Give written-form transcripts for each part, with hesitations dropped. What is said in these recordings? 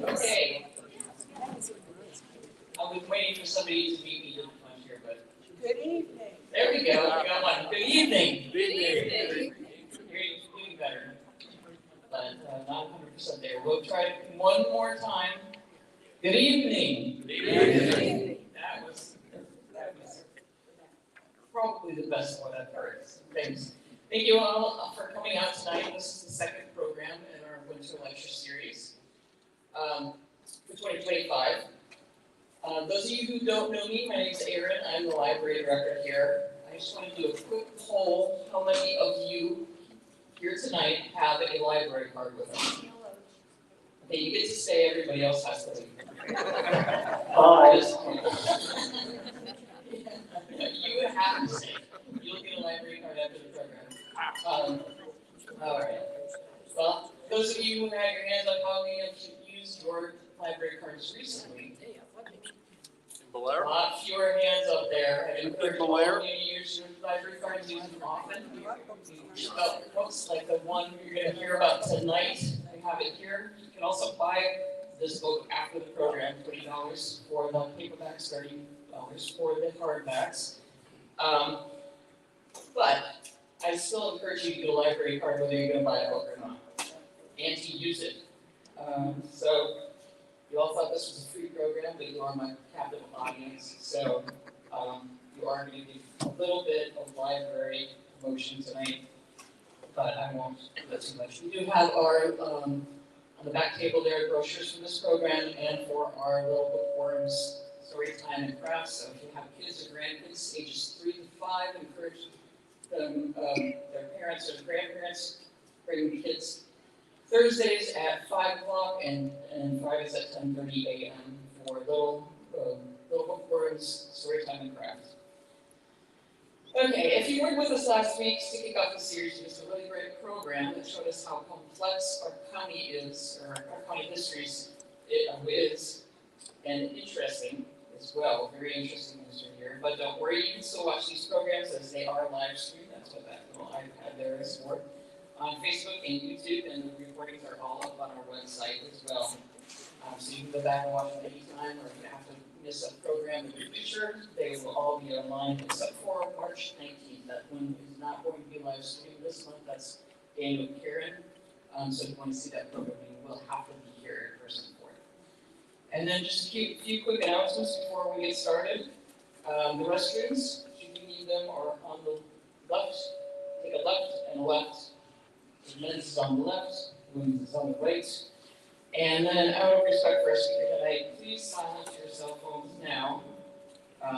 Okay. I've been waiting for somebody to meet me to come here, but. Good evening. There we go. We got one. Good evening. Good evening. You're doing better, but not 100% there. We'll try it one more time. Good evening. Good evening. That was probably the best one I've heard. Thanks. Thank you all for coming out tonight. This is the second program in our winter lecture series for 2025. Those of you who don't know me, my name is Aaron. I'm the library director here. I just want to do a quick poll. How many of you here tonight have a library card with us? Okay, you get to stay. Everybody else has to leave. You have to stay. You'll get a library card after the program. All right. Well, those of you who had your hands up, how many of you used your library cards recently? Bellaire? A lot fewer hands up there. I encourage all Bellaire? of you to use your library cards, use them often. Books like the one you're going to hear about tonight, I have it here. You can also buy this book after the program, $20 for the paperbacks, $30 for the hardbacks. But I still encourage you to get a library card whether you're going to buy a book or not, and to use it. So you all thought this was a free program, but you are my captive audience, so you are going to get a little bit of library promotion tonight, but I won't do that too much. We do have our, on the back table there, brochures for this program and for our little bookworms, story time and crafts. So if you have kids or grandkids ages 3 to 5, encourage them, their parents or grandparents, bring the kids Thursdays at 5 o'clock and Fridays at 10:30 a.m. for little bookworms, story time and crafts. Okay, if you weren't with us last week to kick off the series, it was a really great program that showed us how complex our county is, or our county histories is, and interesting as well. Very interesting history here. But don't worry, you can still watch these programs as they are live streamed. That's what that little iPad there is for. On Facebook and YouTube, and the recordings are all up on our website as well. So you can go back and watch them anytime, or if you have to miss a program in the future, they will all be online except for March 19th. That one is not going to be live streamed this month. That's Daniel and Karen. So if you want to see that program, you will have to be here in person for it. And then just a few quick announcements before we get started. The restrooms, should you need them, are on the left. Take a left and a left. The men's is on the left, women's is on the right. And then, out of respect for our speaker tonight, please silence your cell phones now. We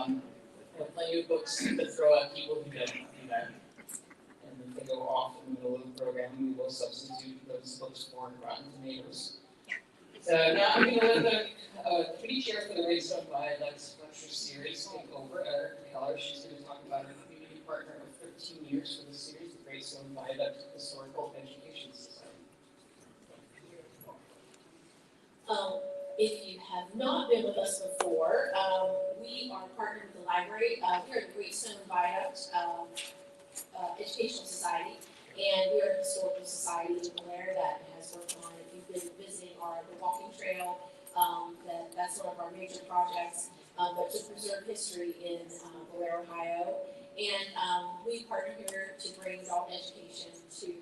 have plenty of books to throw at people who don't do that. And if they go off in the middle of the program, we will substitute those books for Rotten Tomatoes. So now I'm going to let the committee chair for the Redstone Viaducts lecture series take over. Erica Keller, she's going to talk about our community partner of 13 years for the series, the Redstone Viaduct Historical Education Society. If you have not been with us before, we are partnered with the library here at the Redstone Viaduct Educational Society, and we are a historical society in Bellaire that has worked on, if you've been visiting the walking trail, that's one of our major projects, but to preserve history in Bellaire, Ohio. And we partner here to bring adult education to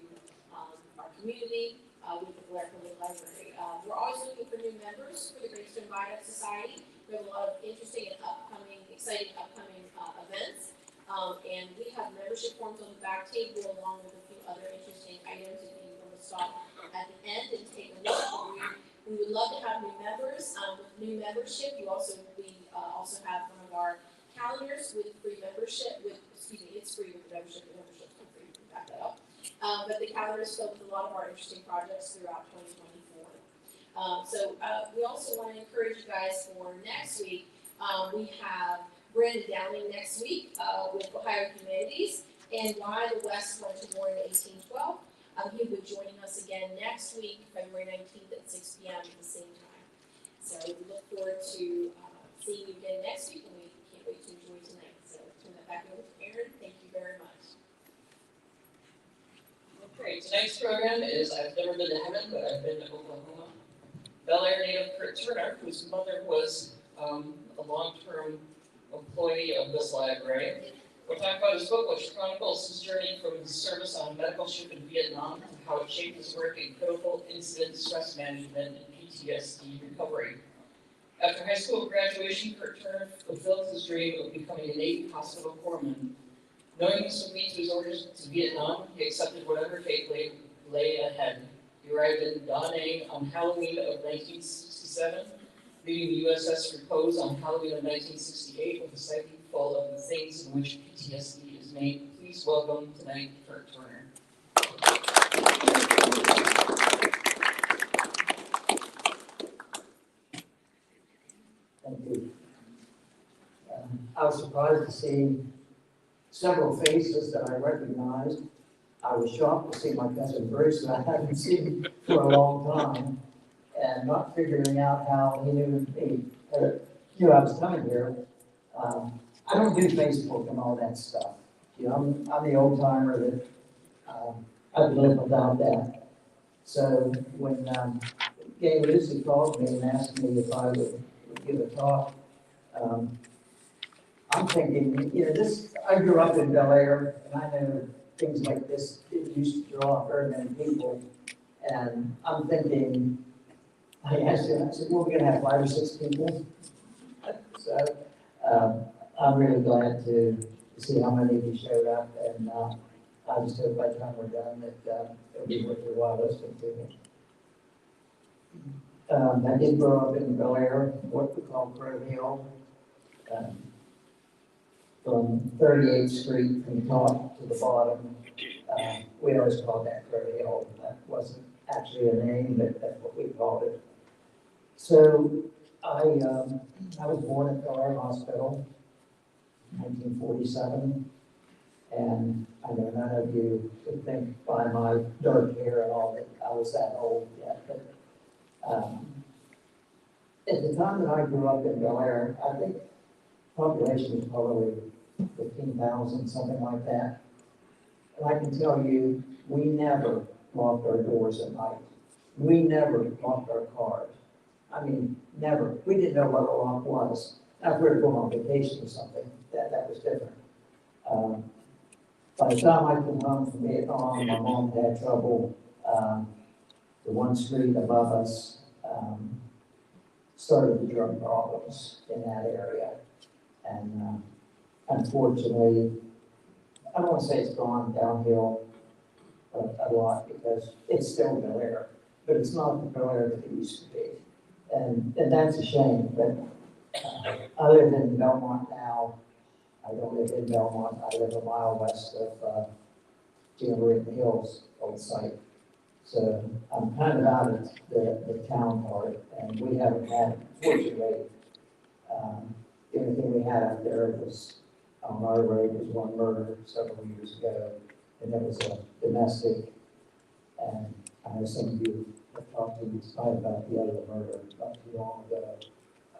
our community with the Bellaire Public Library. We're always looking for new members for the Redstone Viaduct Society. We have a lot of interesting and exciting upcoming events. And we have membership forms on the back table along with a few other interesting items if you want to stop at the end and take a look. We would love to have new members. With new membership, we also have one of our calendars with free membership. It's free with the membership. The membership's not free. We can back that up. But the calendar is filled with a lot of our interesting projects throughout 2024. We also want to encourage you guys for next week. We have Brandon Downing next week with Ohio Humanities and Why the West Went to War in 1812. He'll be joining us again next week, February 19th at 6 p.m. at the same time. So we look forward to seeing you again next week, and we can't wait to enjoy tonight. So turn that back over to Aaron. Thank you very much. Okay, tonight's program is, I've never been to heaven, but I've been to Oklahoma. Bellaire native Kurt Turner, whose mother was a long-term employee of this library. We'll talk about his book, which chronicles his journey from his service on a medical ship in Vietnam to how it shaped his work in critical incident stress management and PTSD recovery. After high school graduation, Kurt Turner fulfilled his dream of becoming a Navy hospital corpsman. Knowing this would lead to his orders to Vietnam, he accepted whatever fate lay ahead. He arrived in Da Nang on Halloween of 1967, leaving the USS Repose on Halloween of 1968 with a psyche full of the things in which PTSD is made. Please welcome tonight Kurt Turner. Thank you. I was surprised to see several faces that I recognized. I was shocked to see my cousin Bruce that I hadn't seen for a long time, and not figuring out how he knew me. I was coming here. I don't do Facebook and all that stuff. You know, I'm the old timer that I've lived without that. So when Gay Lucy called me and asked me if I would give a talk, I'm thinking, you know, I grew up in Bellaire, and I know things like this, it used to draw very many people. And I'm thinking, I asked him, I said, well, we're gonna have 5 or 6 people. So I'm really glad to see how many of you showed up, and I just hope by the time we're done that it'll be worth your while listening to me. I did grow up in Bellaire, what we call Crow Hill. From 38th Street from the top to the bottom. We always called that Crow Hill. That wasn't actually a name, but that's what we called it. So I was born at Bellaire Hospital in 1947, and I know none of you would think by my dark hair and all that I was that old yet, but at the time that I grew up in Bellaire, I think population was probably 15,000, something like that. And I can tell you, we never locked our doors at night. We never locked our cars. I mean, never. We didn't know what a lock was. Now, if we were going on vacation or something, that was different. By the time I came home from Vietnam, my mom had trouble. The one street above us started the drug problems in that area. And unfortunately, I don't want to say it's gone downhill a lot because it's still Bellaire, but it's not the Bellaire that it used to be. And that's a shame, but I live in Belmont now. I don't live in Belmont. I live a mile west of Jamboree Hills old site. So I'm kind of out of the town part, and we haven't had, fortunately, the only thing we had out there was on our road was one murder several years ago, and it was a domestic. And I know some of you have talked to me tonight about the other murder not too long ago,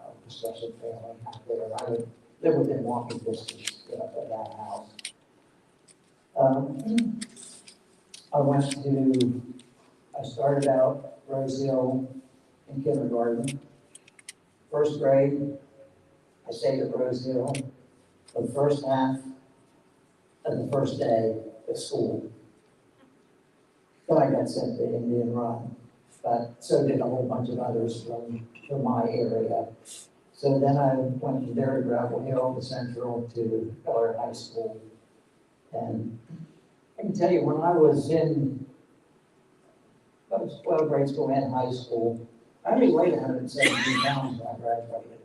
a special family out there. I would live within walking distance of that house. I started out Rose Hill in kindergarten. First grade, I stayed at Rose Hill for the first half of the first day of school. Then I got sent to Indian Run, but so did a whole bunch of others from my area. So then I went from there to Gravel Hill, to Central, to Bellaire High School. And I can tell you, when I was in 12th grade school and high school, I only weighed 117 pounds when I graduated.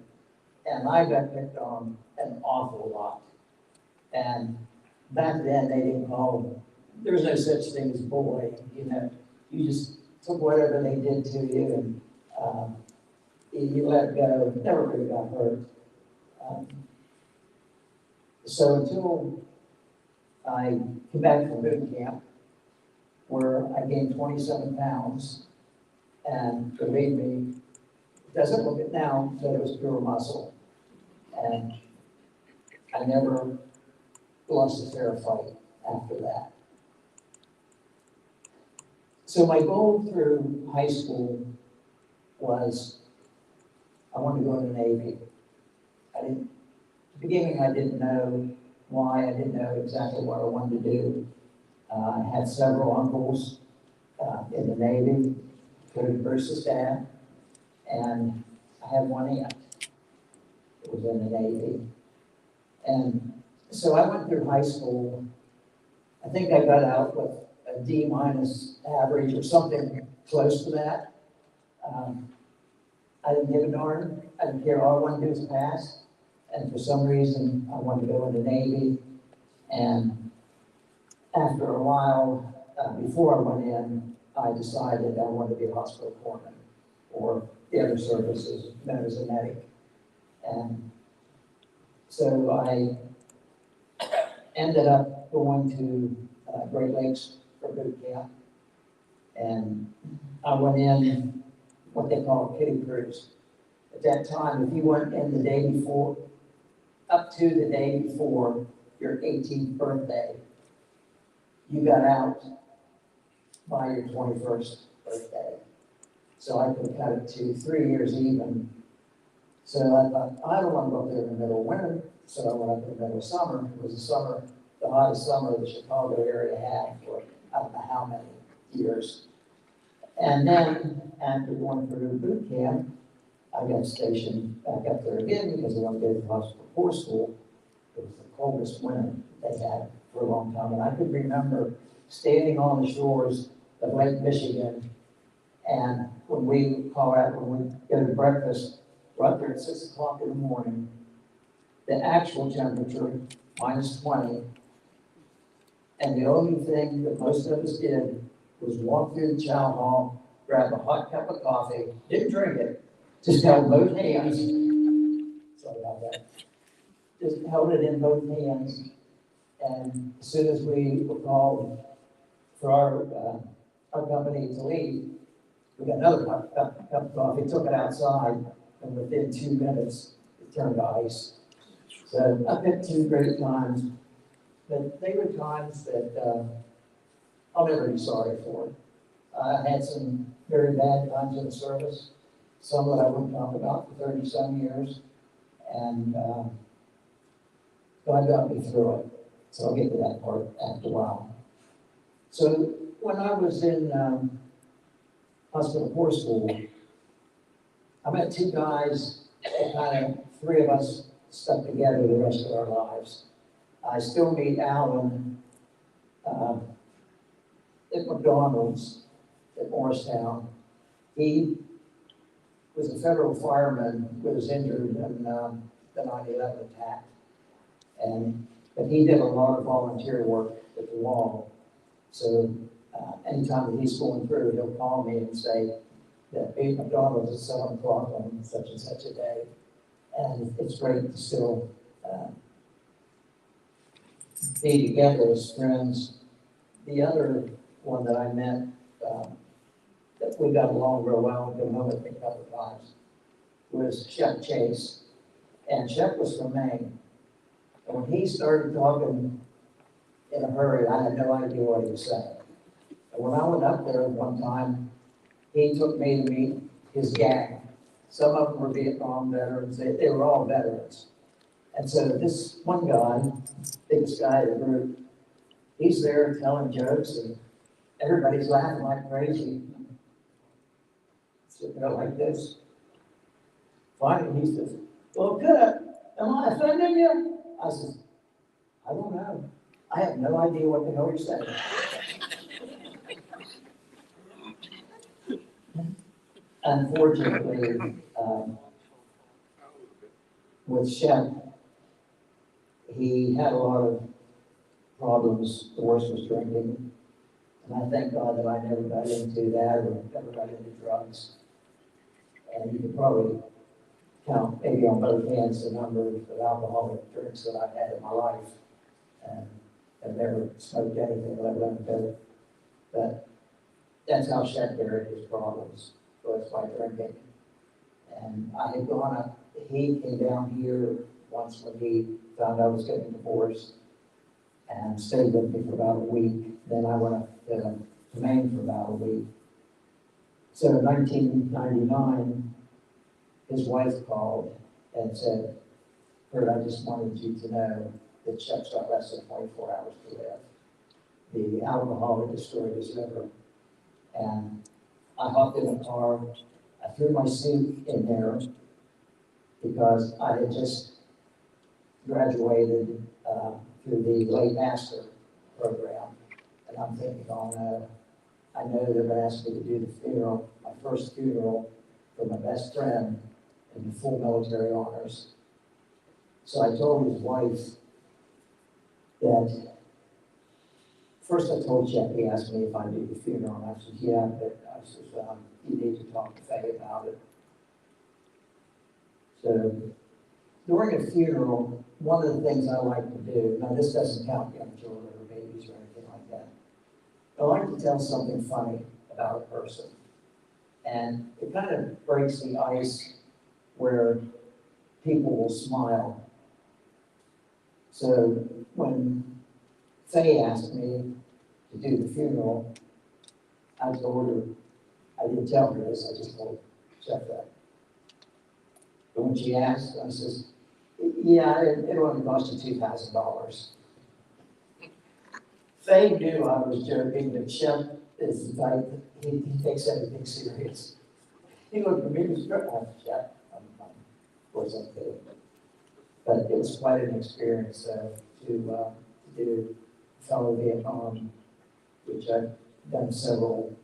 And I got picked on an awful lot. And back then, they didn't call, there was no such thing as bullying, you know. You just took whatever they did to you and you let go, never really got hurt. So until I came back from boot camp, where I gained 27 pounds, and believe me, it doesn't look it now, but it was pure muscle. And I never lost a fair fight after that. So my goal through high school was I wanted to go in the Navy. At the beginning, I didn't know why, I didn't know exactly what I wanted to do. I had several uncles in the Navy, including Bruce's dad, and I had one aunt that was in the Navy. And so I went through high school. I think I got out with a D minus average or something close to that. I didn't give a darn. I didn't care. All I wanted to do was pass. And for some reason, I wanted to go in the Navy. And after a while, before I went in, I decided I wanted to be a hospital corpsman or the other services, known as a medic. And so I ended up going to Great Lakes for boot camp. And I went in what they call a kitty cruise. At that time, if you went in the day before, up to the day before your 18th birthday, you got out by your 21st birthday. So I could cut it to 3 years even. So I thought, I don't want to go up there in the middle of winter. So I went up in the middle of summer. It was the hottest summer the Chicago area had for I don't know how many years. And then after going through boot camp, I got stationed back up there again because I wanted to go to the hospital corps school. It was the coldest winter they had for a long time. And I could remember standing on the shores of Lake Michigan. And when we go to breakfast, we're up there at 6 o'clock in the morning. The actual temperature, minus 20. And the only thing that most of us did was walk through the chow hall, grab a hot cup of coffee, didn't drink it, just held both hands. Sorry about that. Just held it in both hands. And as soon as we were called for our company to leave, we got another cup of coffee, took it outside, and within 2 minutes, it turned to ice. So I've had 2 great times, but they were times that I'll never be sorry for. I had some very bad times in the service, some that I wouldn't talk about for 30-some years, and God got me through it. So I'll get to that part after a while. So when I was in hospital corps school, I met 2 guys, and 3 of us stuck together the rest of our lives. I still meet Alan at McDonald's at Morristown. He was a federal fireman who was injured in the 9/11 attack. But he did a lot of volunteer work at the wall. So anytime that he's going through, he'll call me and say that at McDonald's at 7 o'clock on such and such a day. And it's great to still be together as friends. The other one that I met that we got along real well and been home with me a couple of times was Shep Chase. And Shep was from Maine. And when he started talking in a hurry, I had no idea what he was saying. And when I went up there one time, he took me to meet his gang. Some of them were Vietnam veterans. They were all veterans. And so this one guy, biggest guy in the group, he's there telling jokes and everybody's laughing like crazy. Sitting there like this. Finally, he says, "Well, good. Am I offending you?" I said, "I don't know. I have no idea what the hell you're saying." Unfortunately, with Shep, he had a lot of problems. The worst was drinking. And I thank God that I never got into that or never got into drugs. And you could probably count maybe on both hands the number of alcoholic drinks that I've had in my life. And I've never smoked anything, let alone dope. But that's how Shep buried his problems, was by drinking. And I had gone up, he came down here once when he found I was getting divorced and stayed with me for about a week. Then I went up to Maine for about a week. So in 1999, his wife called and said, Kurt, I just wanted you to know that Chuck's got less than 24 hours to live. The alcohol had destroyed his liver. And I hopped in the car, I threw my suit in there because I had just graduated through the late master program. And I'm thinking, oh no, I know they're gonna ask me to do the funeral, my first funeral for my best friend in the full military honors. So I told his wife that, first I told Jeff, he asked me if I do the funeral, and I said, yeah, but I said, you need to talk to Faye about it. So during a funeral, one of the things I like to do, now this doesn't count young children or babies or anything like that, I like to tell something funny about a person. And it kind of breaks the ice where people will smile. So when Faye asked me to do the funeral, I told her, I didn't tell her this, I just told Jeff that. But when she asked, I says, yeah, it only cost you $2,000. Faye knew I was joking, but Jeff is like, he takes everything serious. He looked at me and was Jeff, of course I'm kidding. But it was quite an experience to do fellow Vietnam, which I've done several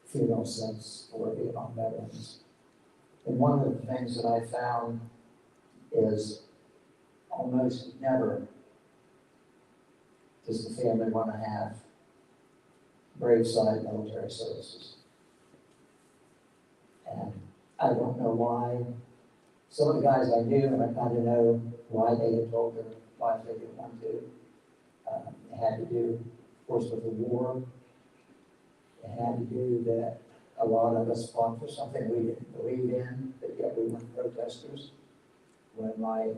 funerals since for Vietnam veterans. And one of the things that I found is almost never does the family want to have graveside military services. And I don't know why. Some of the guys I knew, and I kind of know why they had told their wives they didn't want to. It had to do, of course, with the war. It had to do that a lot of us fought for something we didn't believe in, but yet we weren't protesters. When my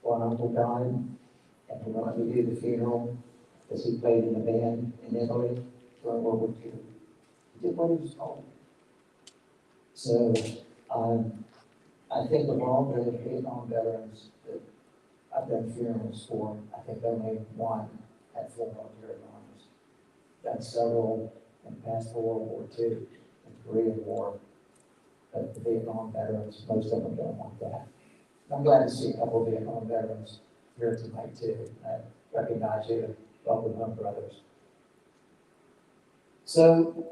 one uncle died, and he wanted me to do the funeral, because he played in a band in Italy during World War II. He did what he was told. So I think of all the Vietnam veterans that I've done funerals for, I think only one had full military honors. Done several in the past for World War II and Korean War. But the Vietnam veterans, most of them don't want that. I'm glad to see a couple of Vietnam veterans here tonight too. I recognize you, welcome home, brothers. So,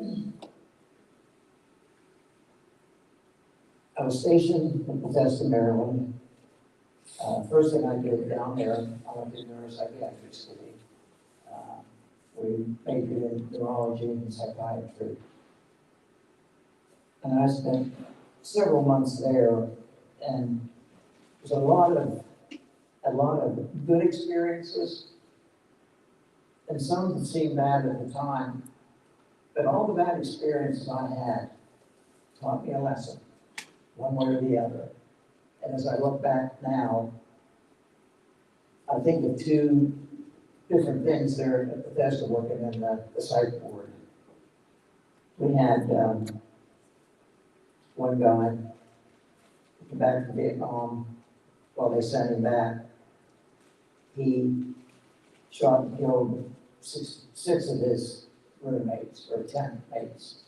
I was stationed in Bethesda, Maryland. First thing I did down there, I went to neuropsychiatric school. We majored in neurology and psychiatry. And I spent several months there, and there's a lot of good experiences, and some that seemed bad at the time, but all the bad experiences I had taught me a lesson, one way or the other. And as I look back now, I think of two different things there at Bethesda working in the psych ward. We had one guy came back from Vietnam. While they sent him back, he shot and killed six of his roommates, or 10 mates.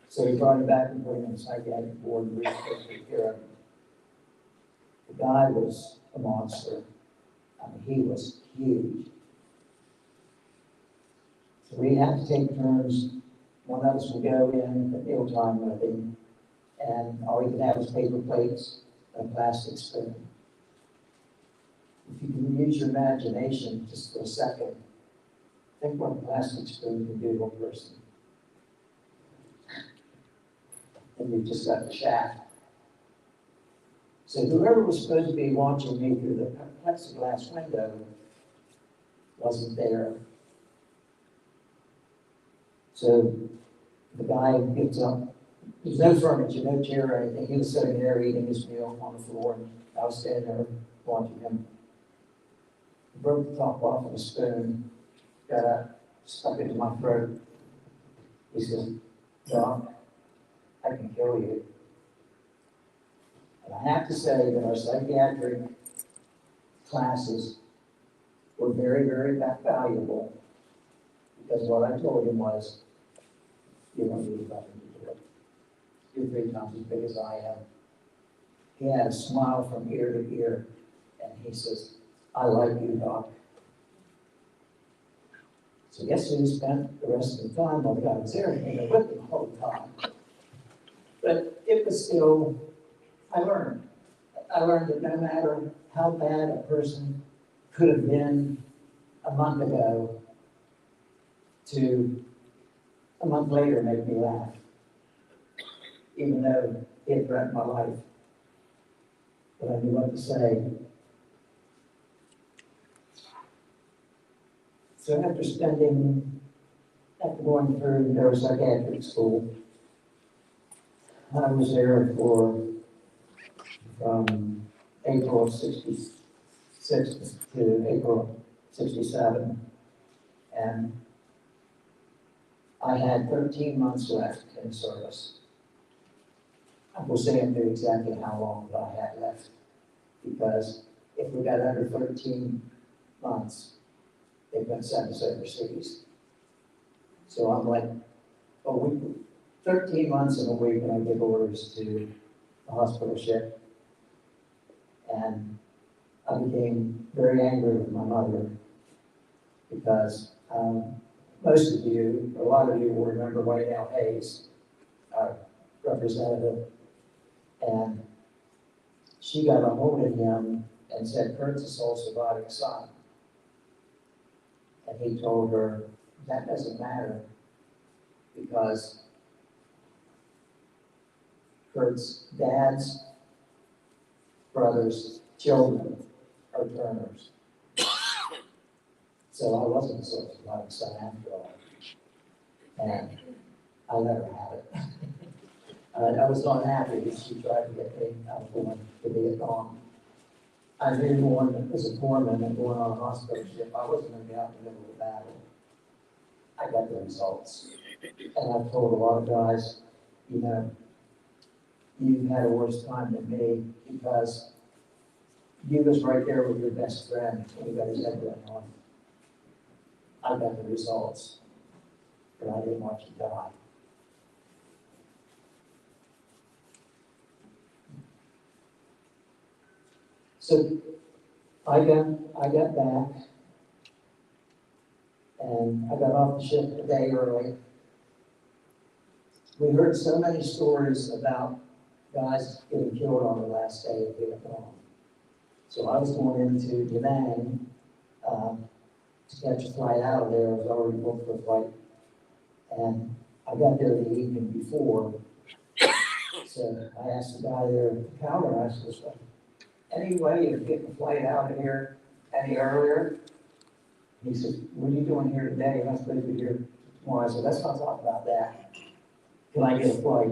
So he brought him back and put him in the psychiatric ward and we were supposed to take care of him. The guy was a monster. I mean, he was huge. So we had to take turns. One of us would go in at mealtime with him, and all he could have was paper plates and a plastic spoon. If you can use your imagination just for a second, think what a plastic spoon can do to a person. And you've just got the shaft. So whoever was supposed to be watching me through the plexiglass window wasn't there. So the guy gets up. There's no furniture, no chair or anything. He was sitting there eating his meal on the floor, and I was standing there watching him. He broke the top off of a spoon, got up, stuck it in my throat. He says, Doc, I can kill you. And I have to say that our psychiatric classes were very, very valuable, because what I told him was, you don't need nothing to do it. You're 3 times as big as I am. He had a smile from ear to ear, and he says, I like you, Doc. So guess who spent the rest of the time while I was there, and with him the whole time. But it was still, I learned. I learned that no matter how bad a person could have been a month ago, to a month later make me laugh, even though it threatened my life. But I knew what to say. So after going through neuropsychiatric school, I was there from April of 66 to April 67, and I had 13 months left in service. I will say I knew exactly how long I had left, because if we got under 13 months, they're going to send us overseas. So I'm like, 13 months and a week, and I give orders to the hospital ship. And I became very angry with my mother, because most of you, a lot of you will remember Wayne Hayes, our representative, and she got a hold of him and said, Kurt's the sole surviving son. And he told her, that doesn't matter, because Kurt's dad's brother's children are Turners. So I wasn't a sole surviving son after all. And I let her have it. I was not happy that she tried to get me out of going to Vietnam. I knew going as a corpsman and going on a hospital ship, I wasn't going to be out in the middle of the battle. I got the results. And I've told a lot of guys, you know, you've had a worse time than me, because you was right there with your best friend when you got his head run on. I got the results, but I didn't want you to die. So I got back, and I got off the ship a day early. We heard so many stories about guys getting killed on the last day of Vietnam. So I was going into Da Nang to catch a flight out of there. I was already booked for a flight. And I got there the evening before. So I asked the guy there at the counter, I said, any way of getting the flight out of here any earlier? He said, what are you doing here today? I'm supposed to be here tomorrow. I said, let's not talk about that. Can I get a flight?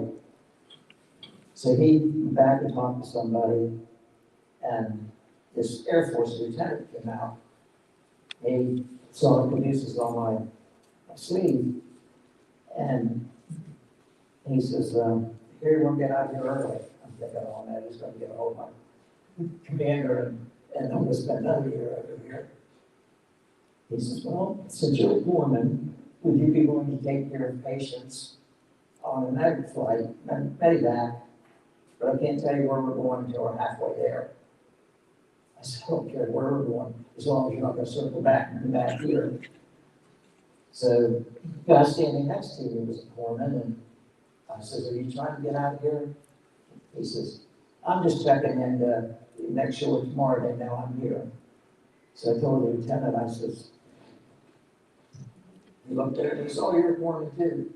So he went back and talked to somebody, and this Air Force lieutenant came out. He saw the caduceus on my sleeve, and he says, here, you want to get out of here early. I'm thinking, oh man, he's going to get a hold of my commander, and I'm going to spend another year over here. He says, well, since you're a corpsman, would you be willing to take care of patients on a medic flight, medevac, but I can't tell you where we're going until we're halfway there. I said, I don't care where we're going, as long as you're not going to circle back and come back here. So the guy standing next to me was a corpsman, and I said, are you trying to get out of here? He says, I'm just checking in to make sure tomorrow they know I'm here. So I told the lieutenant, I says, he looked at it and he said, oh, you're a corpsman too.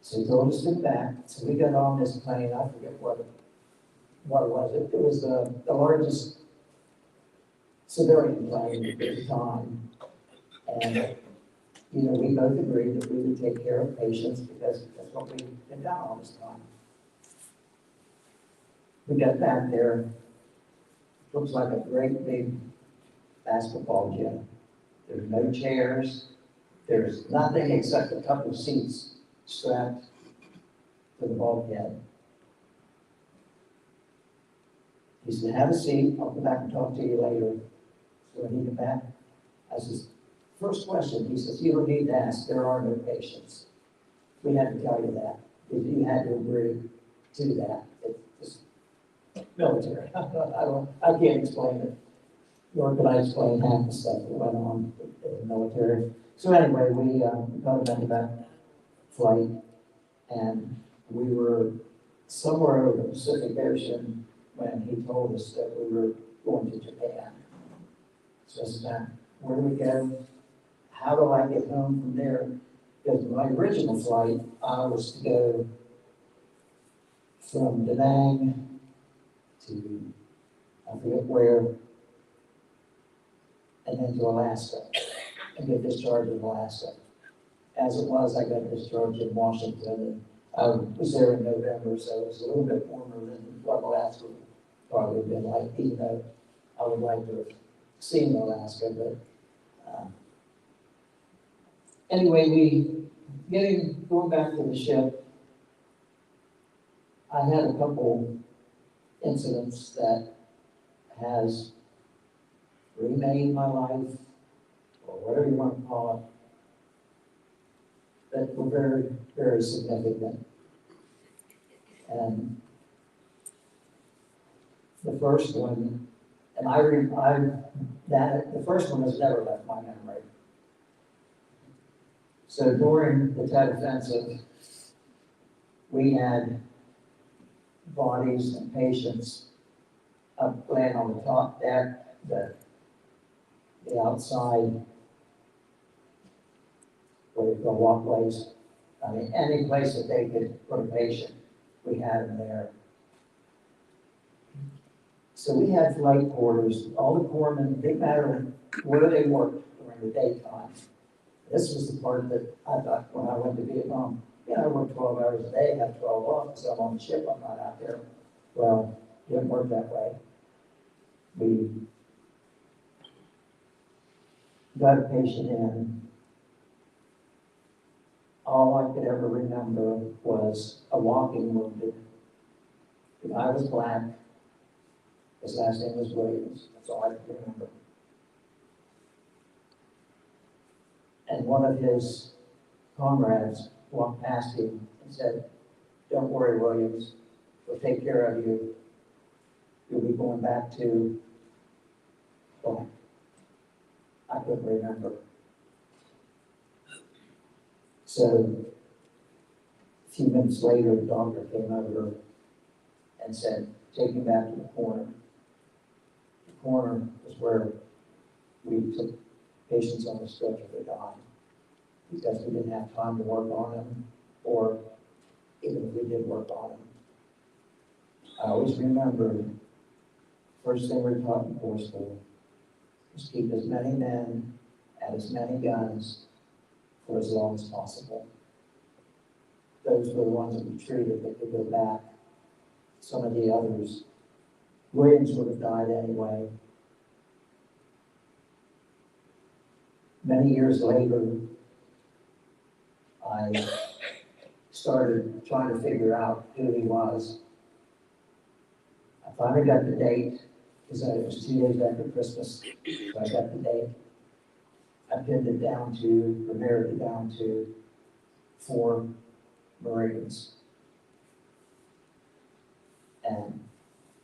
So he told us to sit back. So we got on this plane, I forget what it was. It was the largest civilian plane at the time. And, you know, we both agreed that we would take care of patients because that's what we've been done all this time. We got back there, looks like a great big basketball gym. There's no chairs. There's nothing except a couple of seats strapped to the bulkhead. He said, have a seat, I'll come back and talk to you later. So when he came back, I says, first question, he says, you don't need to ask, there are no patients. We had to tell you that, you had to agree to that. It's military, I can't explain it, nor can I explain half the stuff that went on in the military. So anyway, we got a back flight, and we were somewhere over the Pacific Ocean when he told us that we were going to Japan. So I said, where do we go? How do I get home from there? Because my original flight, I was to go from Da Nang to, I forget where, and then to Alaska, and get discharged in Alaska. As it was, I got discharged in Washington, and I was there in November, so it was a little bit warmer than what Alaska would probably have been like, even though I would like to have seen Alaska, but anyway, going back to the ship, I had a couple incidents that has remade my life, or whatever you want to call it, that were very, very significant. And the first one, and the first one has never left my memory. So during the Tet Offensive, we had bodies and patients up laying on the top deck, the outside, what do you call walkways? I mean, any place that they could put a patient, we had them there. So we had flight quarters, all the corpsmen, it didn't matter where they worked during the daytime. This was the part that I thought when I went to Vietnam, I work 12 hours a day, have 12 off, because I'm on the ship, I'm not out there. Well, it didn't work that way. We got a patient in. All I could ever remember was a walking wounded. The guy was black. His last name was Williams. That's all I could remember. And one of his comrades walked past him and said, don't worry, Williams, we'll take care of you. You'll be going back to, well, I couldn't remember. So a few minutes later, the doctor came over and said, take him back to the corner. The corner was where we took patients on the stretcher to die, because we didn't have time to work on them, or even if we did work on them. I always remember, first thing we were taught in Corps school was keep as many men and as many guns for as long as possible. Those were the ones that we treated that could go back. Some of the others, Williams would have died anyway. Many years later, I started trying to figure out who he was. I finally got the date, because it was 2 days after Christmas, so I got the date. I pinned it down to, narrowed it down to 4 Marines. And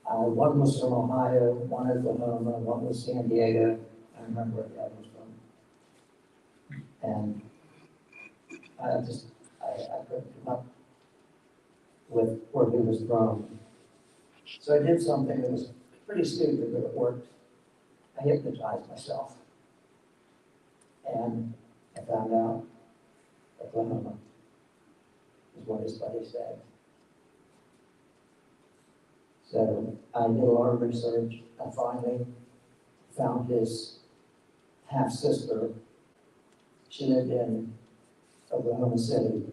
one was from Ohio, one Oklahoma, one was San Diego. I remember where the other was from. And I couldn't come up with where he was from. So I did something that was pretty stupid, but it worked. I hypnotized myself. And I found out Oklahoma is what his buddy said. So I did a lot of research. I finally found his half-sister. She lived in Oklahoma City.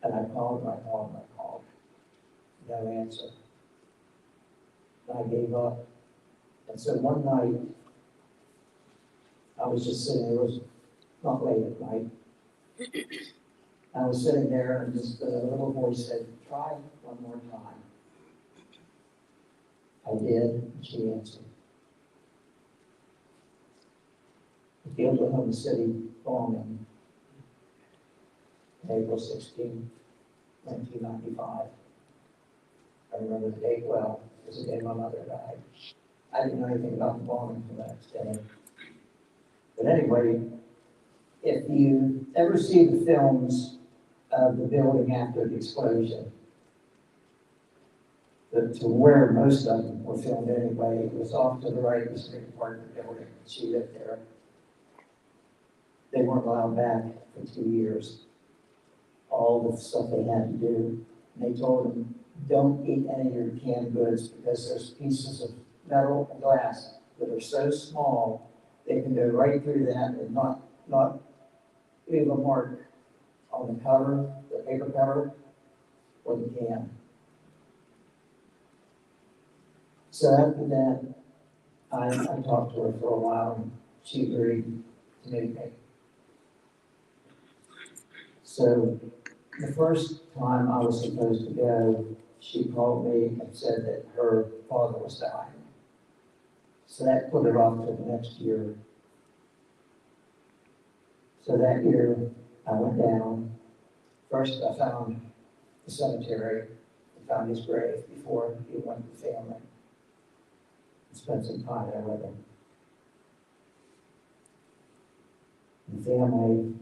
And I called. No answer. And I gave up. And so one night, I was just sitting there, it was not late at night, I was sitting there and just the little voice said, try one more time. I did, and she answered. The Oklahoma City bombing, April 16, 1995. I remember the date well, it was the day my mother died. I didn't know anything about the bombing until the next day. But anyway, if you ever see the films of the building after the explosion, to where most of them were filmed anyway, it was off to the right, the street part of the building. She lived there. They weren't allowed back for 2 years. All the stuff they had to do. And they told them, don't eat any of your canned goods because there's pieces of metal and glass that are so small, they can go right through that and not leave a mark on the cover, the paper cover, or the can. So after that, I talked to her for a while and she agreed to meet me. So the first time I was supposed to go, she called me and said that her father was dying. So that put it off to the next year. So that year, I went down. First, I found the cemetery, I found his grave before he went to the family. And spent some time there with him. The family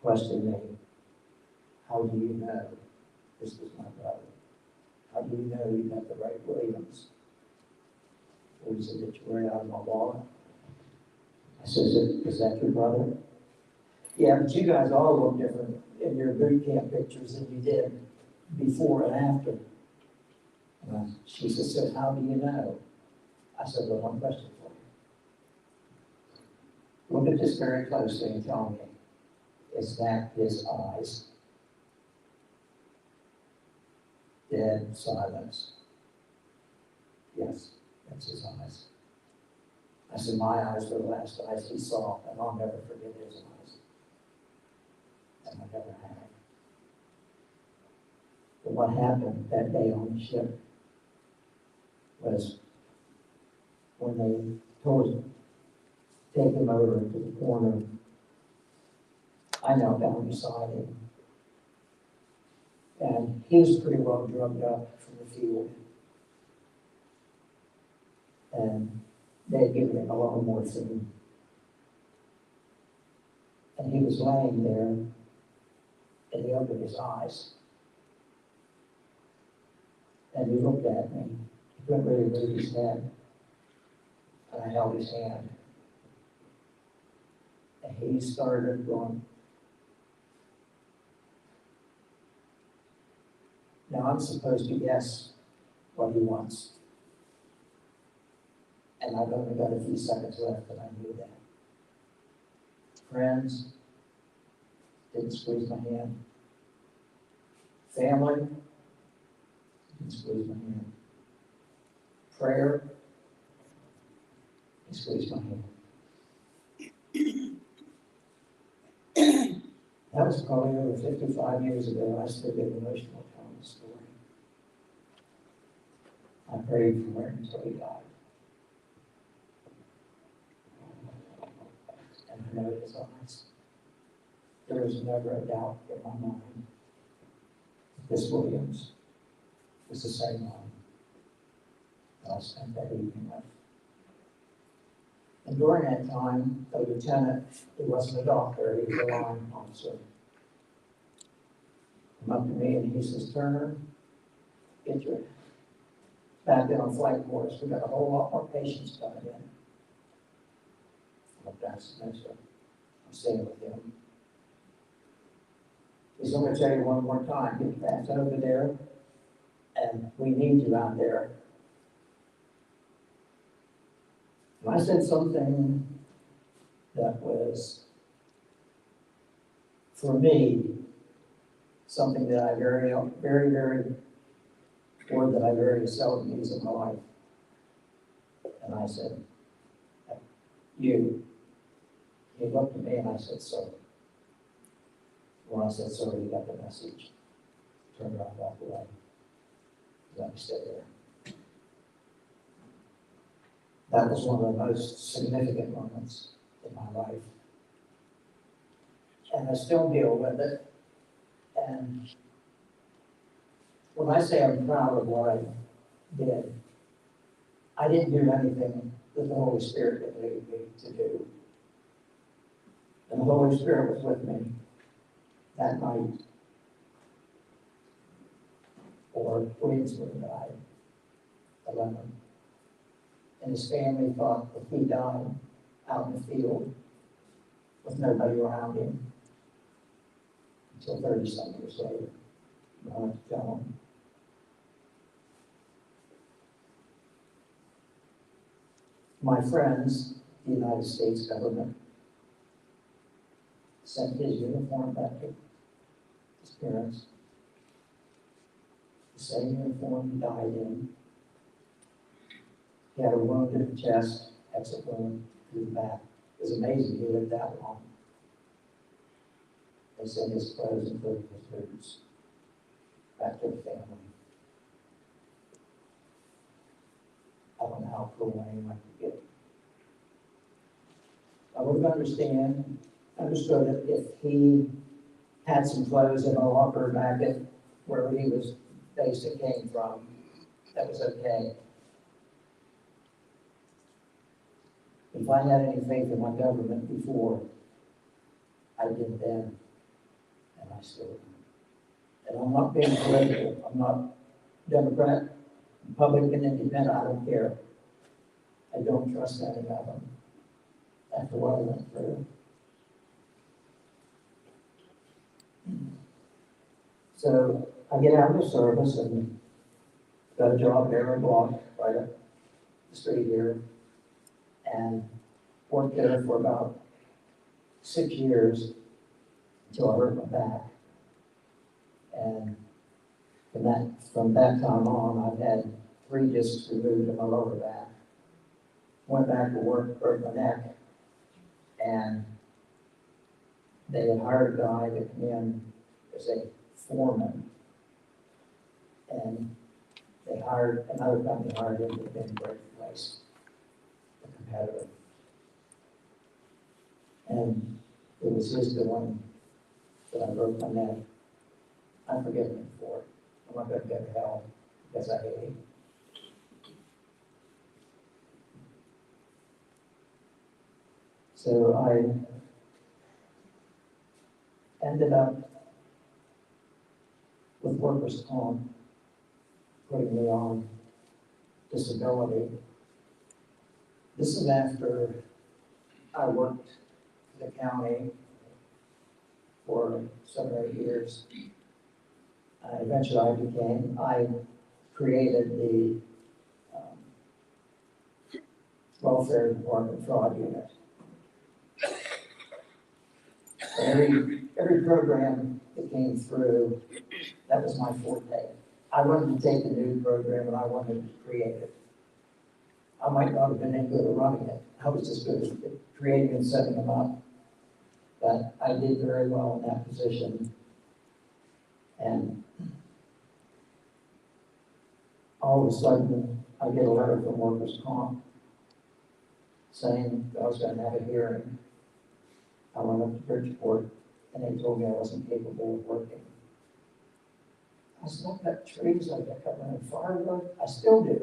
questioned me, how do you know this was my brother? How do you know you got the right Williams? It was an obituary out of my wallet. I said, is that your brother? Yeah, but you guys all look different in your boot camp pictures than you did before and after. And she said, how do you know? I said, well, one question for you. Look at this very closely and tell me, is that his eyes? Dead silence. Yes, that's his eyes. I said, my eyes were the last eyes he saw, and I'll never forget his eyes. And I never have. But what happened that day on the ship was when they told him, take him over to the corner, I knelt down beside him. And he was pretty well drugged up from the field. And they had given him a lot of morphine. And he was laying there, and he opened his eyes. And he looked at me. He couldn't really move his head. And I held his hand. And he started going. Now I'm supposed to guess what he wants. And I've only got a few seconds left, and I knew that. Friends, didn't squeeze my hand. Family, didn't squeeze my hand. Prayer, he squeezed my hand. That was probably over 55 years ago. I still get emotional telling the story. I prayed for him until he died. And I know his eyes. There was never a doubt in my mind that this Williams was the same one that I spent that evening with. And during that time, a lieutenant, he wasn't a doctor, he was a line officer, came up to me and he says, Turner, get your back in on flight quarters. We got a whole lot more patients coming in. Well, that's no, sir. I'm staying with him. He's going to tell you one more time, get back over there, and we need you out there. And I said something that was, for me, something that I very seldom use in my life. And I said, you. He looked at me and I said, so. When I said, sorry, you got the message, turned around, walked away. Let me stay there. That was one of the most significant moments in my life. And I still deal with it. And when I say I'm proud of what I did, I didn't do anything that the Holy Spirit would lead me to do. And the Holy Spirit was with me that night. Or Williamsburg died, 11. And his family thought if he died out in the field with nobody around him until 30-some years later. I went to tell him. My friends, the United States government, sent his uniform back to his parents. The same uniform he died in. He had a wound in the chest, exit wound through the back. It was amazing he lived that long. They sent his clothes, including his boots, back to the family. I don't know how cool anyone could get. I would have understood it if he had some clothes in a locker back at where he was based and came from. That was okay. If I had any faith in my government before, I did then, and I still do. And I'm not being political. I'm not Democrat, Republican, Independent. I don't care. I don't trust any of them after what I went through. So I get out of the service and got a job there in Block, right up the street here, and worked there for about 6 years until I hurt my back. And from that time on, I've had 3 discs removed in my lower back. Went back to work, broke my neck, and they had hired a guy to come in as a foreman. And they hired, another company hired him to come in to replace a competitor. And it was his doing that I broke my neck. I forgive him for it. I'm not going to go to hell because I hate him. So I ended up with workers' comp, putting me on disability. This is after I worked for the county for 7 or 8 years. Eventually I created the welfare department fraud unit. Every program that came through, that was my forte. I wanted to take a new program and I wanted to create it. I might not have been any good at running it. I was just good at creating and setting them up. But I did very well in that position. And all of a sudden, I get a letter from workers' comp saying that I was going to have a hearing. I went up to Bridgeport, and they told me I wasn't capable of working. I said, I cut trees, I cut running firewood, I still do.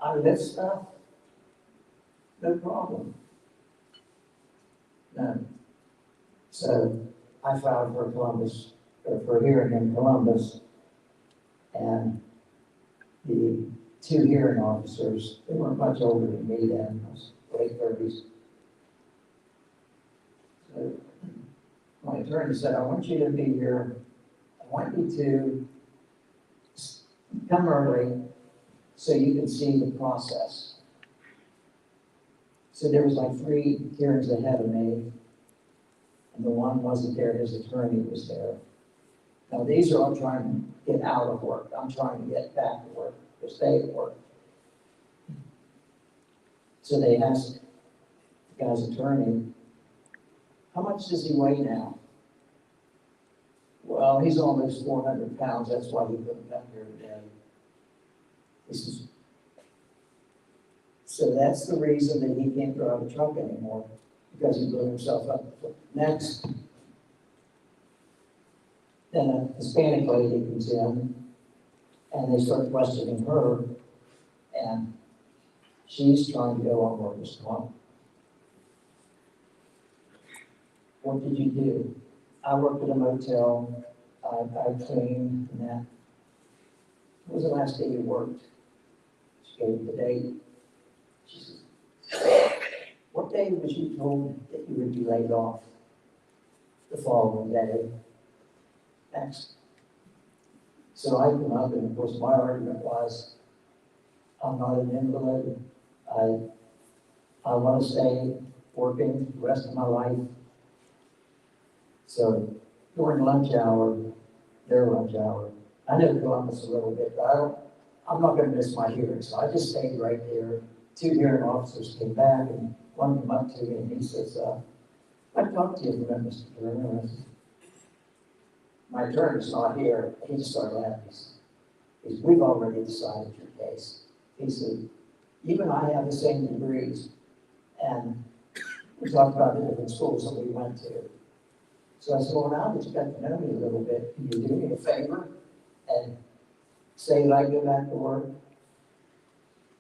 I lift stuff, no problem. None. So I filed for for a hearing in Columbus, and the 2 hearing officers, they weren't much older than me then, I was late 30s. So my attorney said, I want you to be here, I want you to come early so you can see the process. So there was like 3 hearings ahead of me, and the one wasn't there, his attorney was there. Now these are all trying to get out of work. I'm trying to get back to work, to stay at work. So they asked the guy's attorney, how much does he weigh now? well, he's almost 400 pounds, that's why he couldn't come here today. He says, so that's the reason that he can't drive a truck anymore, because he blew himself up. Next, then a Hispanic lady comes in, and they start questioning her, and she's trying to go on workers' comp. What did you do? I worked at a motel, I cleaned and that. When was the last day you worked? She gave the date. She said, what day was you told that you would be laid off? The following day. Next. So I come up, and of course my argument was, I'm not an invalid. I want to stay working the rest of my life. So during lunch hour, their lunch hour, I know Columbus a little bit, but I'm not going to miss my hearing. So I just stayed right there. 2 hearing officers came back, and one came up to me and he says, I talked to you for a minute, Mr. Turner. I said, my attorney's not here. He just started laughing. He said, we've already decided your case. He said, you and I have the same degrees, and we talked about the different schools that we went to. So I said, well, now that you got to know me a little bit, can you do me a favor and say that I go back to work?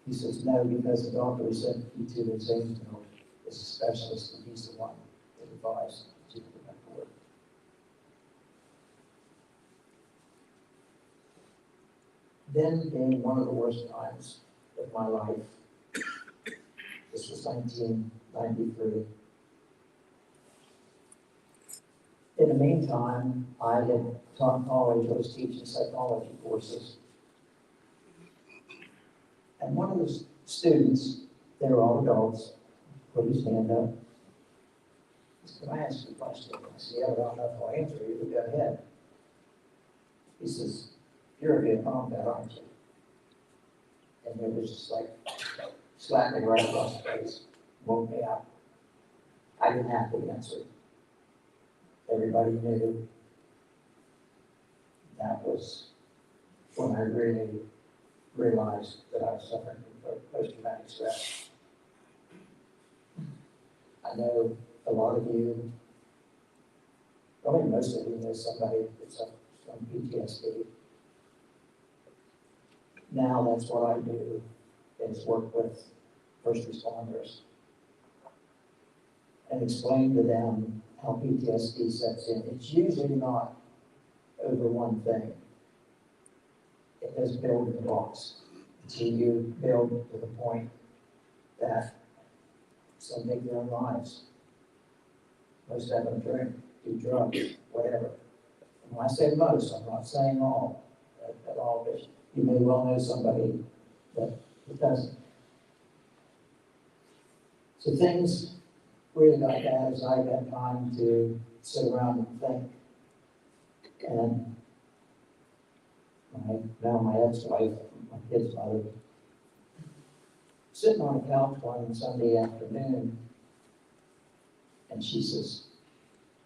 He says, no, because the doctor sent you to the Zanesville as a specialist, and he's the one that advised you to go back to work. Then came one of the worst times of my life. This was 1993. In the meantime, I had taught college, I was teaching psychology courses. And one of the students, they were all adults, put his hand up. He said, can I ask you a question? I said, yeah, but I don't know if I'll answer you, but go ahead. He says, you're a Vietnam vet, aren't you? And it was just like, slapped me right across the face, woke me up. I didn't have to answer. Everybody knew. That was when I really realized that I was suffering from post-traumatic stress. I know a lot of you, probably most of you know somebody that suffers from PTSD. Now that's what I do, is work with first responders and explain to them how PTSD sets in. It's usually not over one thing. It does build in blocks until you build to the point that some take their own lives. Most of them drink, do drugs, whatever. And when I say most, I'm not saying all at all, but you may well know somebody that doesn't. So things really got bad as I got time to sit around and think. And now my ex-wife, my kid's mother, sitting on a couch one Sunday afternoon, and she says,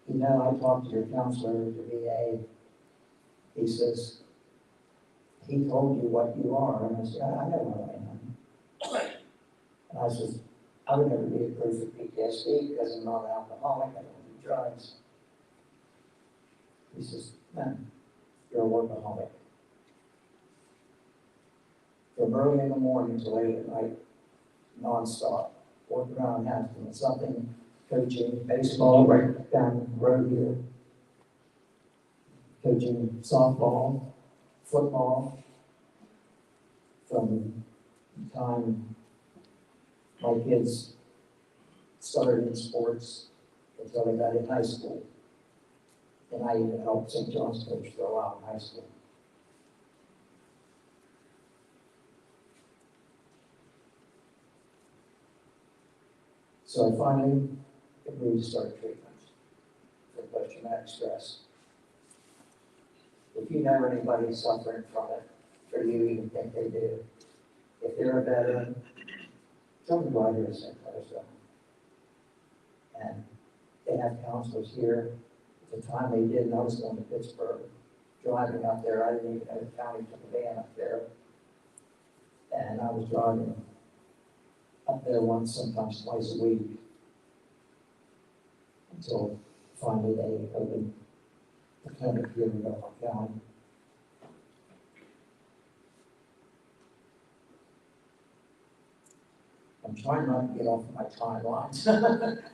you know, I talked to your counselor at the VA. He says, he told you what you are. And I said, I know what I am. And I said, I would never be approved for PTSD because I'm not an alcoholic, I don't do drugs. He says, man, you're a workaholic. From early in the morning to late at night, nonstop, working around the house, doing something, coaching baseball right down the road here, coaching softball, football, from the time my kids started in sports until they got in high school. And I even helped St. John's coach for a while in high school. So I finally agreed to start treatment for post-traumatic stress. If you know anybody suffering from it, or you even think they do, if they're a veteran, tell them to go out here to St. Clair. And they have counselors here. At the time they did, and I was going to Pittsburgh. driving up there. I didn't even know the county took a van up there. And I was driving up there once, sometimes twice a week, until finally they opened the clinic here in Bellaire County. I'm trying not to get off of my timelines.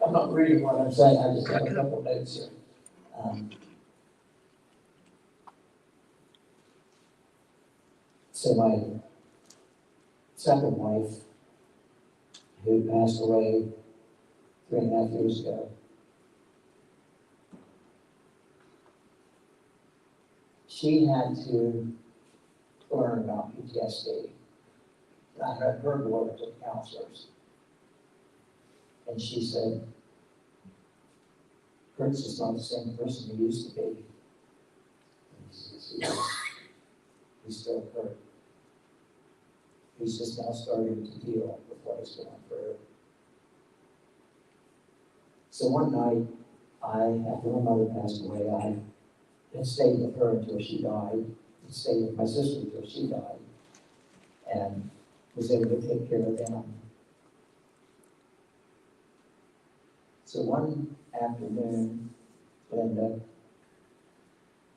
I'm not reading what I'm saying, I just have a couple notes here. So my second wife, who passed away 3.5 years ago, she had to learn about PTSD. I had her go over to counselors. And she said, Kurt's just not the same person he used to be. And he says, he's still Kurt. He's just now starting to deal with what he's going through. So one night, after my mother passed away, I had stayed with her until she died, and stayed with my sister until she died, and was able to take care of them. So one afternoon, Linda,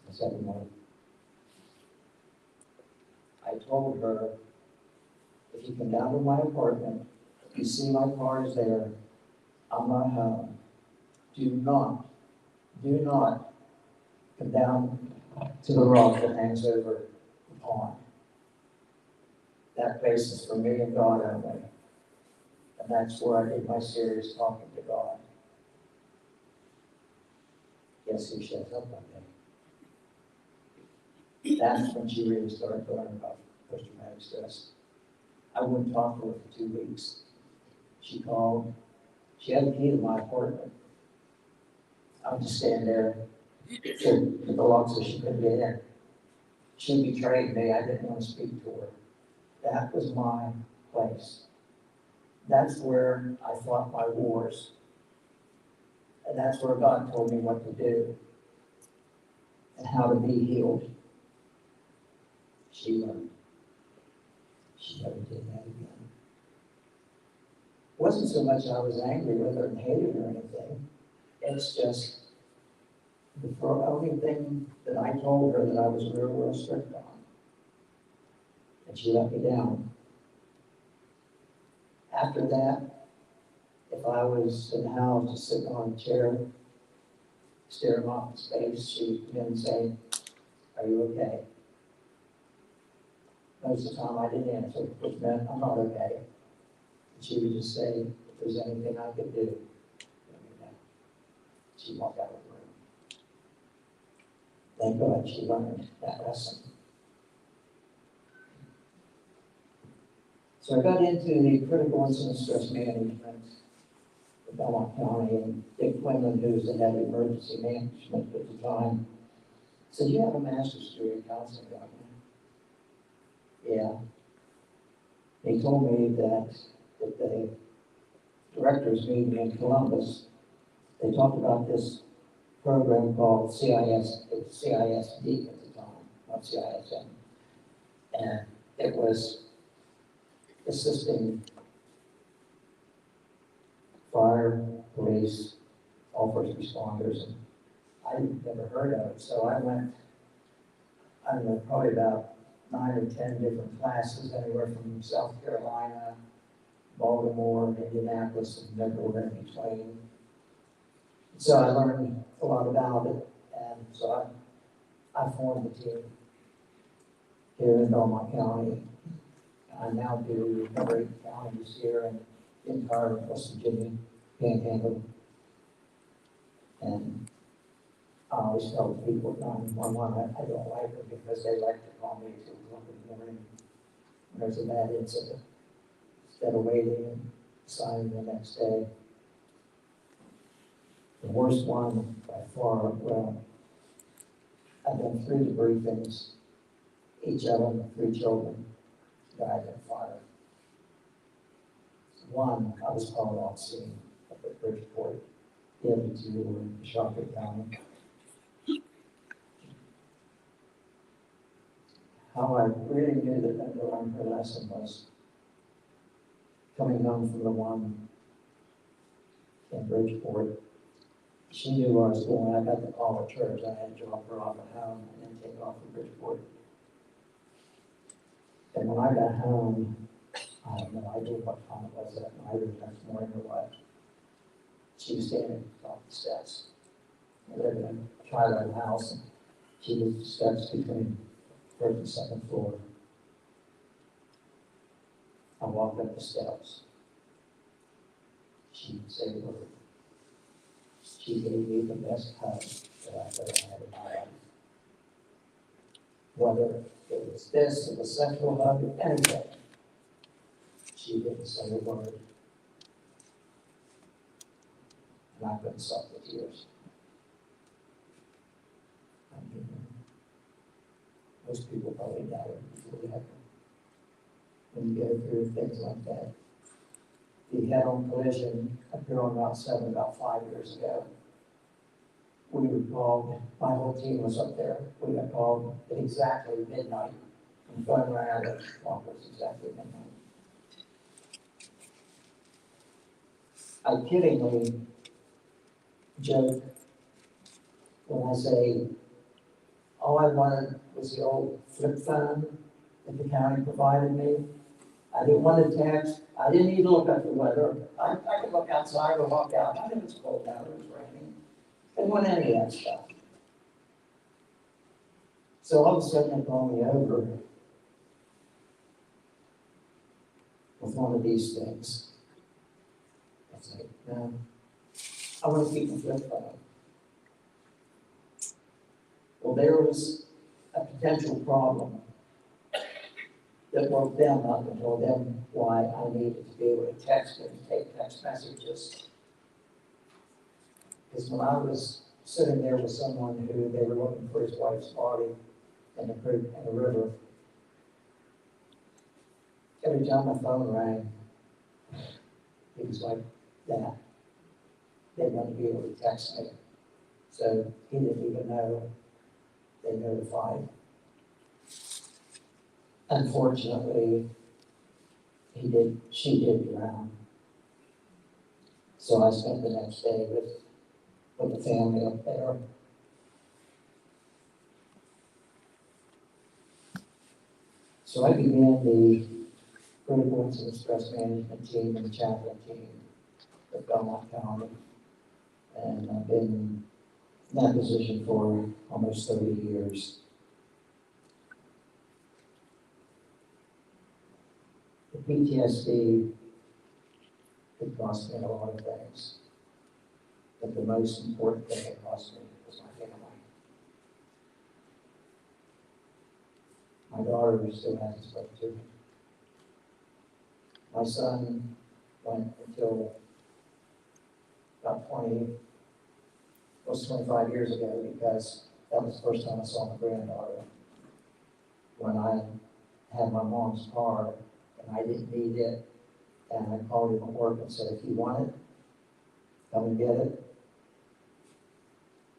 the second wife, I told her, if you come down to my apartment, you see my car is there, I'm not home. Do not come down to the rock that hangs over the pond. That place is for me and God only. And that's where I did my serious talking to God. Guess who shows up one day? That's when she really started learning about post-traumatic stress. I wouldn't talk to her for 2 weeks. She called. She had the key to my apartment. I would just stand there, with the lock so she couldn't get in. She betrayed me. I didn't want to speak to her. That was my place. That's where I fought my wars. And that's where God told me what to do and how to be healed. She learned. She never did that again. It wasn't so much I was angry with her and hated her or anything. It's just the only thing that I told her that I was real strict on. And she let me down. After that, if I was in the house just sitting on a chair, staring off in space, she would come in and say, are you okay? Most of the time I didn't answer, which meant I'm not okay. And she would just say, if there's anything I could do, let me know. She'd walk out of the room. Thank God she learned that lesson. So I got into the critical incident stress management in Belmont County, and Dick Quinlan, who was the head of emergency management at the time, said, you have a master's degree in counseling, don't you? Yeah. He told me that at the directors meeting in Columbus, they talked about this program called CISD at the time, not CISM. And it was assisting fire, police, all first responders, and I'd never heard of it. So I went, I don't know, probably about 9 or 10 different classes, anywhere from South Carolina, Baltimore, Indianapolis, and everywhere in between. So I learned a lot about it, and so I formed a team here in Belmont County. I now do recovery counties here and entire West Virginia, Panhandle. And I always tell people at 911 I don't like them because they like to call me at 2 o'clock in the morning when there's a bad incident, instead of waiting and deciding the next day. The worst one by far, well, I've done 3 debriefings, each of them 3 children died in fire. One, I was called off scene up at Bridgeport. The other 2 were in Shocker County. how I really knew that I learned her lesson was coming home from the one in Bridgeport. She knew where I was going. I got the call at church. I had to drop her off at home and then take off from Bridgeport. And when I got home, I have no idea what time it was that night or the next morning or what. She was standing at the top of the steps. I lived in a twilight house, and she was the steps between first and second floor. I walked up the steps. She didn't say a word. She gave me the best hug that I've ever had in my life. Whether it was this, it was sexual hug, or anything, she didn't say a word. And I couldn't stop the tears. I mean, most people probably never before that. When you go through things like that. The head-on collision up here on Route 7 about 5 years ago. We were called, my whole team was up there. We got called at exactly midnight. And phone rang at the clock was exactly midnight. I kiddingly joke when I say, all I wanted was the old flip phone that the county provided me. I didn't want to text. I didn't need to look at the weather. I could look outside or walk out. I knew it was cold out, it was raining. I didn't want any of that stuff. So all of a sudden they called me over with one of these things. I said, no, I want to keep my flip phone. Well, there was a potential problem that woke them up and told them why I needed to be able to text and take text messages. Because when I was sitting there with someone who they were looking for his wife's body in the creek, in the river, every time my phone rang, it was like that. They wanted to be able to text me. So he didn't even know they notified. Unfortunately, she did drown. So I spent the next day with the family up there. So I began the critical incident stress management team and the chaplain team at Belmont County. And I've been in that position for almost 30 years. The PTSD, it cost me a lot of things. But the most important thing it cost me was my family. My daughter still hasn't spoken to me. My son went until about 25 years ago, because that was the first time I saw my granddaughter. When I had my mom's car and I didn't need it, and I called him at work and said, if you want it, come and get it.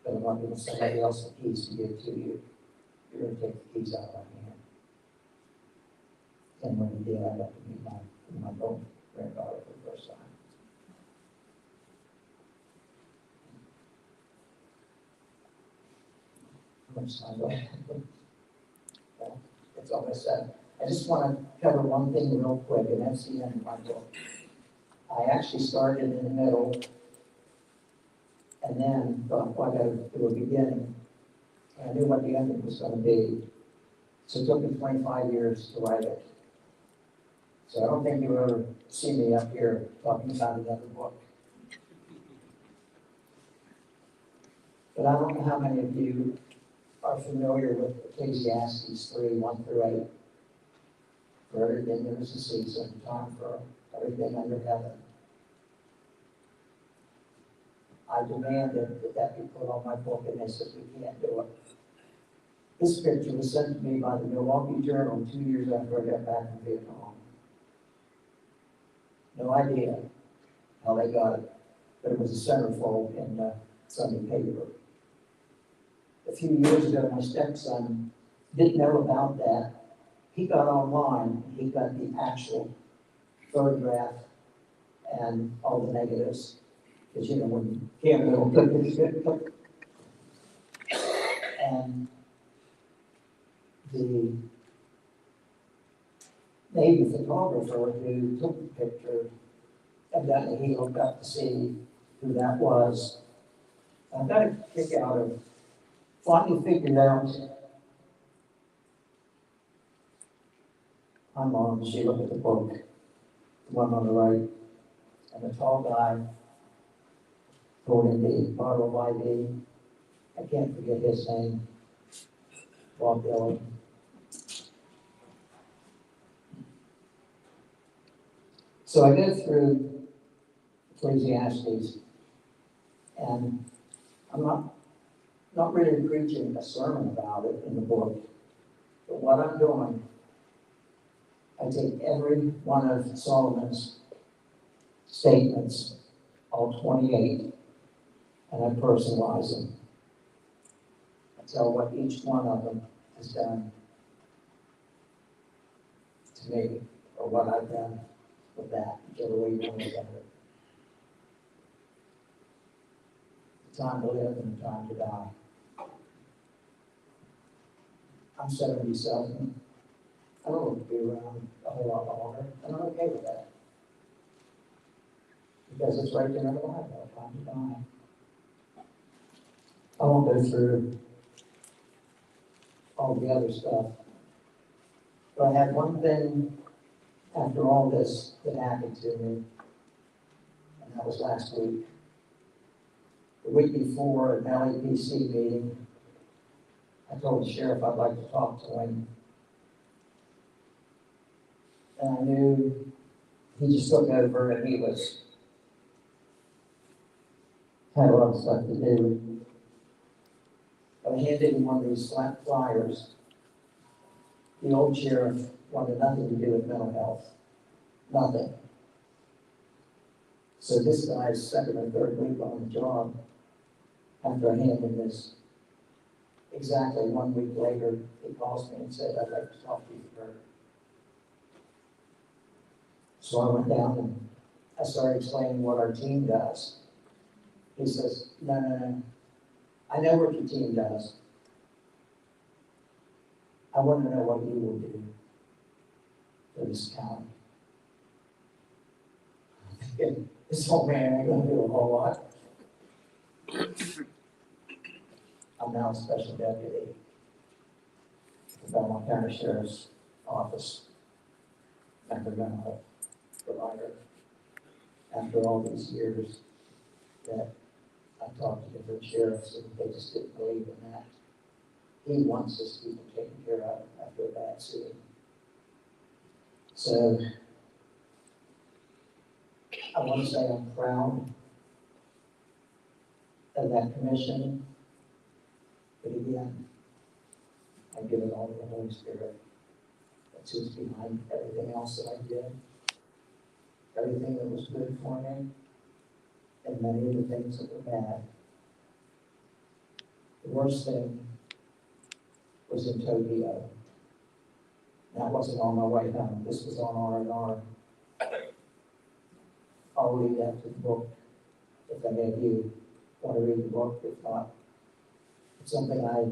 But I'm not giving somebody else the keys to give to you. You're going to take the keys out of my hand. And when he did, I got to meet my own granddaughter for the first time. How much time do I have? Well, it's almost done. I just want to cover one thing real quick, and that's the end of my book. I actually started in the middle, and then thought, well, I got to do a beginning. And I knew what the ending was going to be. So it took me 25 years to write it. So I don't think you'll ever see me up here talking about another book. But I don't know how many of you are familiar with Ecclesiastes 3:1-8. For everything there is a season, time for everything under heaven. I demanded that be put on my book, and they said we can't do it. This picture was sent to me by the Milwaukee Journal 2 years after I got back from Vietnam. No idea how they got it, but it was a centerfold in the Sunday paper. A few years ago, my stepson didn't know about that, he got online, he got the actual photograph and all the negatives. Because, you know, when you can't really click it, click. And the Navy photographer who took the picture, evidently he looked up to see who that was. I got a kick out of finally figured out. My mom, she looked at the book, the one on the right, and the tall guy holding the bottle of IV. I can't forget his name. Bob Dylan. So I go through Ecclesiastes, and I'm not really preaching a sermon about it in the book, but what I'm doing, I take every one of Solomon's statements, all 28, and I personalize them. I tell what each one of them has done to me, or what I've done with that, whichever way you want to look at it. The time to live and the time to die. I'm 77. I don't want to be around a whole lot longer, and I'm okay with that. Because it's right there in the Bible, time to die. I won't go through all the other stuff. But I had one thing after all this that happened to me, and that was last week. The week before an LAPC meeting, I told the sheriff I'd like to talk to him. And I knew he just took over and he had a lot of stuff to do. But I handed him one of these flat flyers. The old sheriff wanted nothing to do with mental health. Nothing. So this guy's second or third week on the job, after I handed him this, exactly 1 week later, he calls me and said, I'd like to talk to you further. So I went down and I started explaining what our team does. He says, no. I know what your team does. I want to know what you will do for this county. I'm thinking, this old man ain't going to do a whole lot. I'm now a special deputy at the Belmont County Sheriff's Office, member mental health provider. After all these years that I talked to different sheriffs and they just didn't believe in that. He wants his people taken care of after a bad scene. So I want to say I'm proud of that commission, but again, I give it all to the Holy Spirit. That's who's behind everything else that I did, everything that was good for me, and many of the things that were bad. The worst thing was in Tokyo. That wasn't on my way home. This was on R&R. I'll read that to the book if any of you want to read the book. If not, it's something I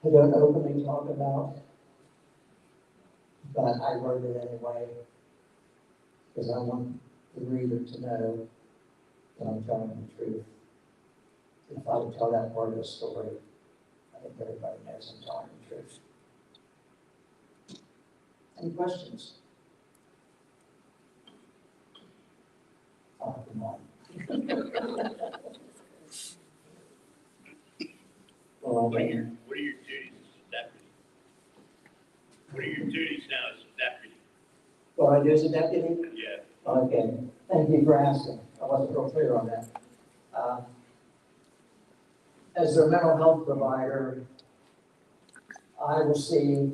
don't openly talk about, but I wrote it anyway because I want the reader to know that I'm telling the truth. If I would tell that part of the story, I think everybody knows I'm telling the truth. Any questions? Oh, come on. Well, What are your duties as a deputy? What are your duties now as a deputy? What I do as a deputy? Yeah. Okay, thank you for asking. I wasn't real clear on that. As their mental health provider, I will see,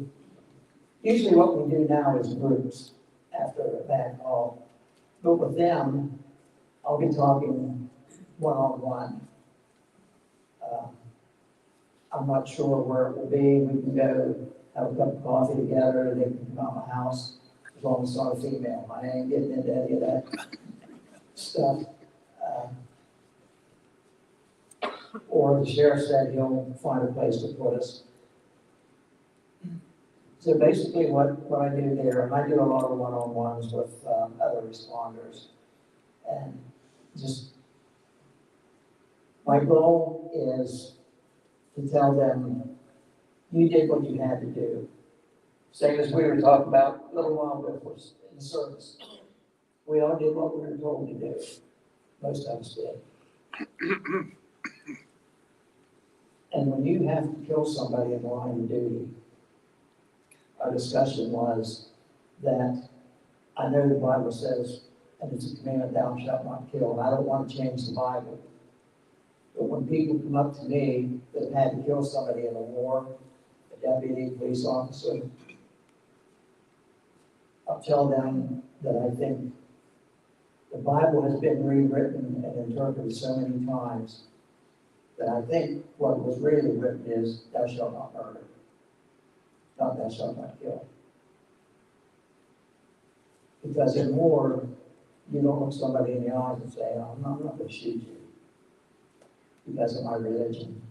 usually what we do now is groups after a bad call. But with them, I'll be talking one-on-one. I'm not sure where it will be. We can go have a cup of coffee together, they can come out of my house, as long as it's not a female. I ain't getting into any of that stuff. Or the sheriff said he'll find a place to put us. So basically what I do there, I do a lot of one-on-ones with other responders. And just, my goal is to tell them, you did what you had to do. Same as we were talking about a little while ago in the service. We all did what we were told to do. Most of us did. And when you have to kill somebody in the line of duty, our discussion was that I know the Bible says, and it's a command, thou shalt not kill, and I don't want to change the Bible. But when people come up to me that had to kill somebody in a war, a deputy, police officer, I'll tell them that I think the Bible has been rewritten and interpreted so many times that I think what was really written is, thou shalt not murder, not thou shalt not kill. Because in war, you don't look somebody in the eyes and say, oh, I'm not going to shoot you because of my religion.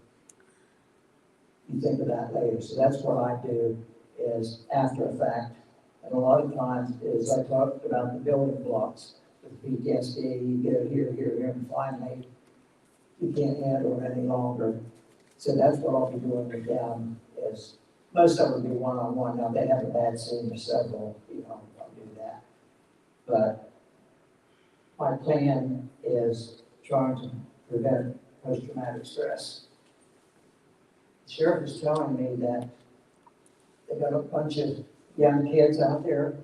You think of that later. So that's what I do is after a fact. And a lot of times is I talked about the building blocks with PTSD, you get it here, and finally you can't handle it any longer. So that's what I'll be doing with them is most of them will be one-on-one. Now they have a bad scene or several, I'll do that. But my plan is trying to prevent post-traumatic stress. The sheriff is telling me that they got a bunch of young kids out there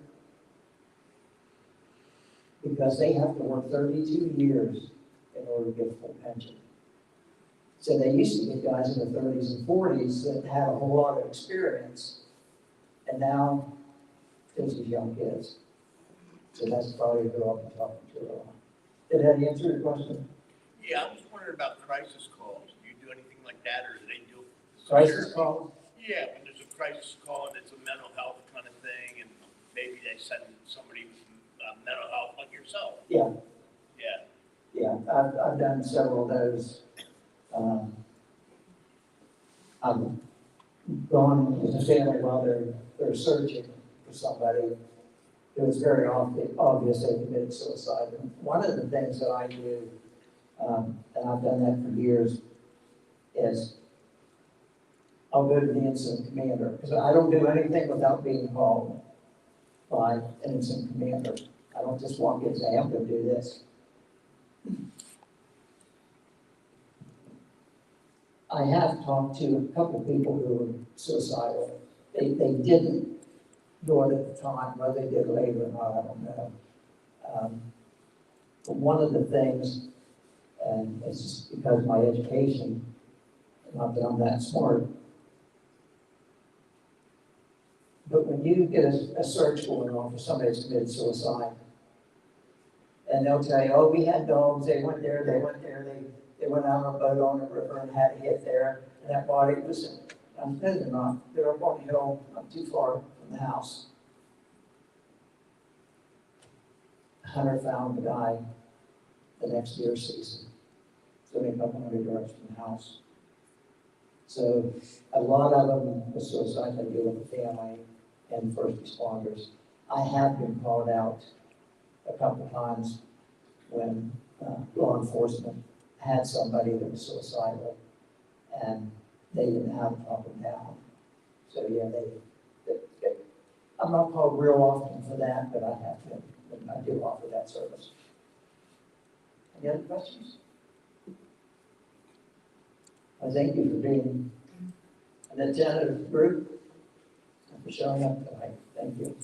because they have to work 32 years in order to get a full pension. So they used to get guys in their 30s and 40s that had a whole lot of experience, and now there's these young kids. So that's probably who I'll be talking to a lot. Did that answer your question? Yeah, I was wondering about crisis calls. Do you do anything like that, or do they do? Crisis call? Yeah, when there's a crisis call and it's a mental health kind of thing, and maybe they send somebody with mental health like yourself. Yeah. Yeah. Yeah, I've done several of those. I've gone with the family while they're searching for somebody. It was very obvious they committed suicide. And one of the things that I do, and I've done that for years, is I'll go to the incident commander, because I don't do anything without being called by an incident commander. I don't just walk in and say, I'm going to do this. I have talked to a couple of people who were suicidal. They didn't do it at the time, whether they did it later or not, I don't know. But one of the things, and it's just because of my education, not that I'm that smart, but when you get a search going on for somebody that's committed suicide, and they'll tell you, oh, we had dogs, they went there, they went out on a boat on the river and had to get there, and that body was, no, they're not. They're up on the hill, not too far from the house. The hunter found the guy the next deer season. It's only a couple hundred yards from the house. So a lot of them with suicide had to deal with the family and first responders. I have been called out a couple of times when law enforcement had somebody that was suicidal and they didn't have to talk them down. So yeah, I'm not called real often for that, but I have been, and I do offer that service. Any other questions? I thank you for being an attentive group and for showing up tonight. Thank you.